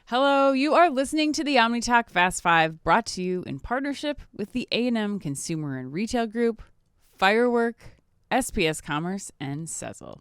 Hello, you are listening to the OmniTalk Fast 5, brought to you in partnership with the A&M Consumer and Retail Group, Firework, SPS Commerce, and Sezzle.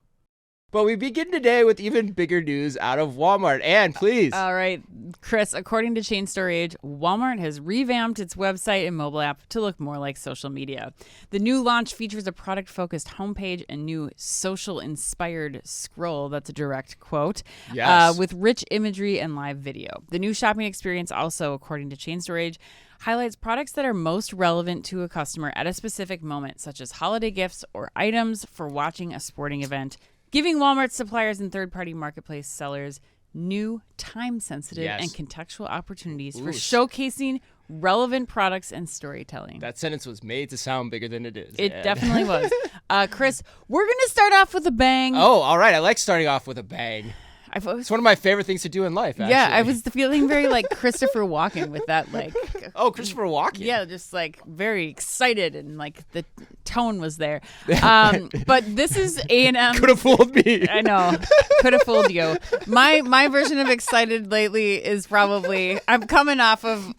But we begin today with even bigger news out of Walmart. Ann, please. All right, Chris, according to Chain Store Age, Walmart has revamped its website and mobile app to look more like social media. The new launch features a product-focused homepage and new social-inspired scroll, that's a direct quote, Yes. with rich imagery and live video. The new shopping experience also, according to Chain Store Age, highlights products that are most relevant to a customer at a specific moment, such as holiday gifts or items for watching a sporting event, giving Walmart suppliers and third-party marketplace sellers new time-sensitive and contextual opportunities for showcasing relevant products and storytelling. That sentence was made to sound bigger than it is. It definitely was. Chris, we're going to start off with a bang. Oh, all right. I like starting off with a bang. It's one of my favorite things to do in life, actually. Yeah, I was feeling very like Christopher Walken with that, like... Oh, Christopher Walken. Yeah, just like very excited and like the tone was there. But this is A&M. Could have fooled me. I know. Could have fooled you. My version of excited lately is probably I'm coming off of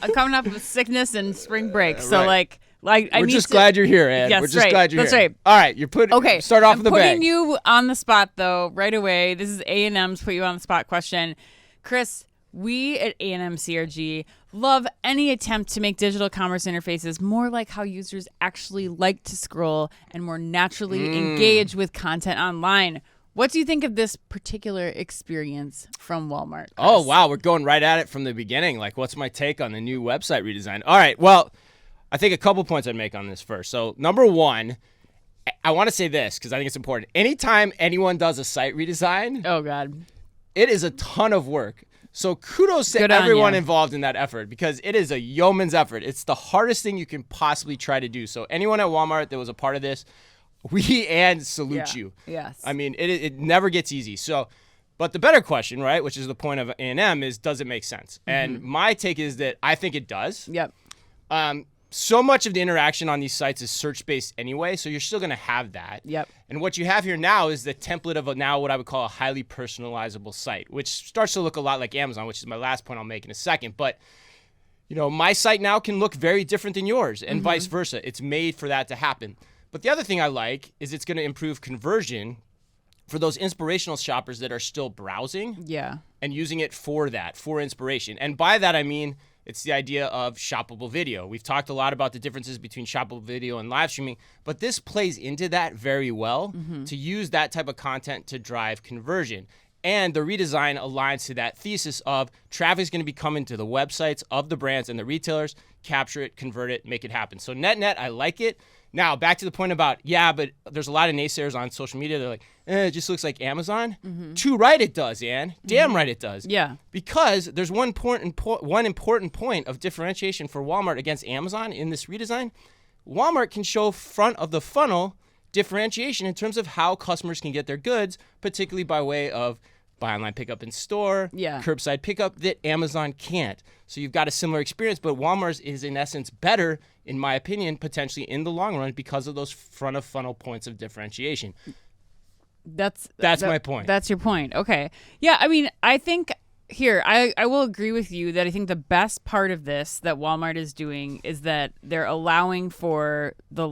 sickness and spring break. So Right. I We're need just to, glad you're here, Ann. Yes, We're just right. glad you're That's here. right. All right, start off with a bang. I'm putting you on the spot though right away. This is A&M's put you on the spot question. Chris, we at A&M CRG love any attempt to make digital commerce interfaces more like how users actually like to scroll and more naturally engage with content online. What do you think of this particular experience from Walmart, Chris? Oh, wow. We're going right at it from the beginning. Like, what's my take on the new website redesign? All right. Well, I think a couple points I'd make on this first. So, number one, I want to say this because I think it's important. Anytime anyone does a site redesign, Oh, God. it is a ton of work. So kudos to Good on everyone ya. involved in that effort because it is a yeoman's effort. It's the hardest thing you can possibly try to do. So anyone at Walmart that was a part of this, salute you. Yes. I mean, it never gets easy. So, but the better question, right, which is the point of A&M, is does it make sense? And my take is that I think it does. Yep. So much of the interaction on these sites is search-based anyway, so you're still going to have that. Yep. And what you have here now is the template of what I would call a highly personalizable site, which starts to look a lot like Amazon, which is my last point I'll make in a second. But, my site now can look very different than yours and vice versa. It's made for that to happen. But the other thing I like is it's going to improve conversion for those inspirational shoppers that are still browsing Yeah. and using it for inspiration. And by that, I mean, it's the idea of shoppable video. We've talked a lot about the differences between shoppable video and live streaming, but this plays into that very well to use that type of content to drive conversion. And the redesign aligns to that thesis of traffic is going to be coming to the websites of the brands and the retailers, capture it, convert it, make it happen. So net, I like it. Now, back to the point about, but there's a lot of naysayers on social media. They're like, it just looks like Amazon. Too right it does, Ann. Damn right it does. Yeah. Because there's one important point of differentiation for Walmart against Amazon in this redesign. Walmart can show front of the funnel differentiation in terms of how customers can get their goods, particularly by way of buy online, pick up in store, curbside pickup, that Amazon can't. So you've got a similar experience, but Walmart's is in essence better, in my opinion, potentially in the long run because of those front of funnel points of differentiation. That's my point. That's your point. Okay. Yeah, I mean, I think here, I will agree with you that I think the best part of this that Walmart is doing is that they're allowing for the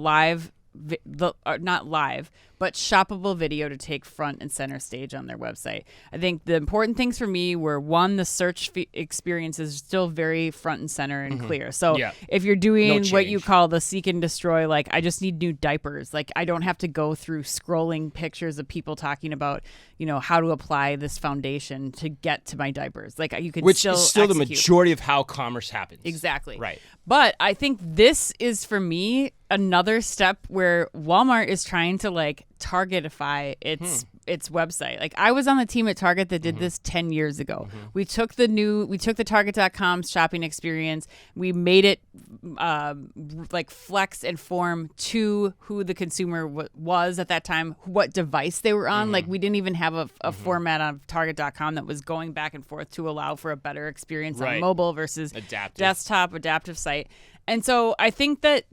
not live, but shoppable video to take front and center stage on their website. I think the important things for me were, one, the search experience is still very front and center and clear. So if you're doing what you call the seek and destroy, like I just need new diapers, like I don't have to go through scrolling pictures of people talking about, how to apply this foundation to get to my diapers. Like you can Which still is still execute. the majority of how commerce happens. Exactly. Right. But I think this is, for me, another step where Walmart is trying to targetify its website. Like I was on the team at Target that did this 10 years ago. We took the Target.com shopping experience. We made it flex and form to who the consumer was at that time, what device they were on. Like we didn't even have a format on Target.com that was going back and forth to allow for a better experience on mobile versus desktop adaptive site. And so I think that,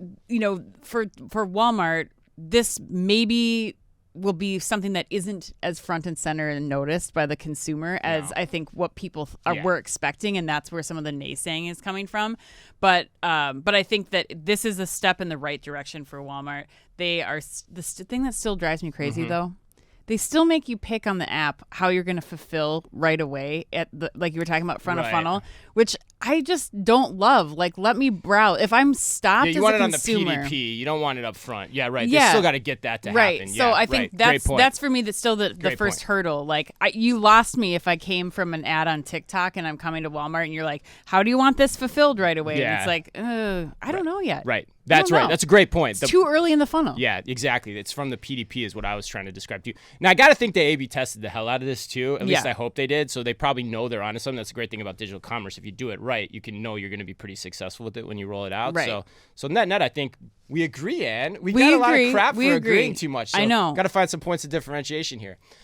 for Walmart, this maybe will be something that isn't as front and center and noticed by the consumer as I think what people were expecting, and that's where some of the naysaying is coming from. But I think that this is a step in the right direction for Walmart. They are the thing that still drives me crazy though. They still make you pick on the app how you're going to fulfill right away at the, like you were talking about front of funnel, which I just don't love. Like, let me browse. If I'm stopped as a consumer. You want it on the PDP. You don't want it up front. Yeah, right. They still got to get that to happen. So I think that's for me that's still the first hurdle. Like, you lost me if I came from an ad on TikTok and I'm coming to Walmart and you're like, how do you want this fulfilled right away? And it's like, I don't know yet. Right. That's right. That's a great point. It's too early in the funnel. Yeah, exactly. It's from the PDP is what I was trying to describe to you. Now, I got to think they A/B tested the hell out of this too. At least I hope they did. So they probably know they're onto something. That's a great thing about digital commerce. If you do it right, you can know you're going to be pretty successful with it when you roll it out. Right. So net, I think we agree, Ann. We got a lot of crap for agreeing too much. So I know. Got to find some points of differentiation here.